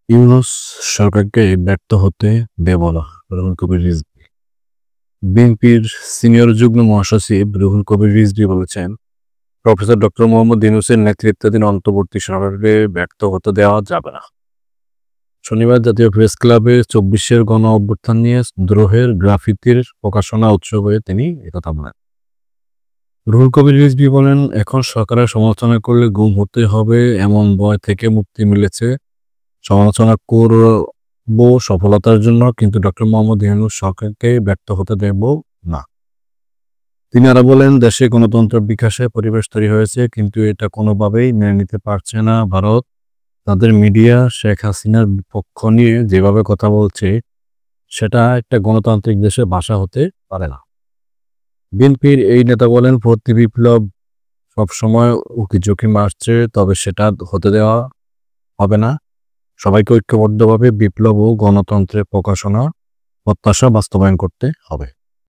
ইউনূস সরকারকে ব্যর্থ হতে দেব না, রুহুল কবির রিজভী। বিএনপির সিনিয়র যুগ্ম মহাসচিব রুহুল কবির রিজভী বলেছেন, প্রফেসর ডক্টর মোহাম্মদ ইউনূসের নেতৃত্বাধীন অন্তর্বর্তী সরকারকে ব্যর্থ হতে দেওয়া যাবে না। শনিবার জাতীয় প্রেস ক্লাবে ২৪-এর গণ অভ্যুত্থান নিয়ে দ্রোহের গ্রাফিতির প্রকাশনা উৎসবে তিনি একথা বলেন। রুহুল কবির রিজভী বলেন, এখন সরকারের সমালোচনা করলে গুম হতে হবে এমন ভয় থেকে মুক্তি মিলেছে। সমালোচনা করব সফলতার জন্য, কিন্তু ডক্টর মোহাম্মদ ইউনূস সরকারকে ব্যর্থ হতে দেব না। তিনি আরো বলেন, দেশে গণতন্ত্রের বিকাশে পরিবেশ তৈরি হয়েছে, কিন্তু এটা কোনোভাবেই মেনে নিতে পারছে না ভারত। তাদের মিডিয়া শেখ হাসিনার পক্ষ নিয়ে যেভাবে কথা বলছে, সেটা একটা গণতান্ত্রিক দেশের ভাষা হতে পারে না। বিএনপির এই নেতা বলেন, ভর্তি বিপ্লব সবসময় উকি ঝুঁকি মারছে, তবে সেটা হতে দেওয়া হবে না। সবাইকে ঐক্যবদ্ধভাবে বিপ্লব ও গণতন্ত্রের প্রত্যাশা বাস্তবায়ন করতে হবে।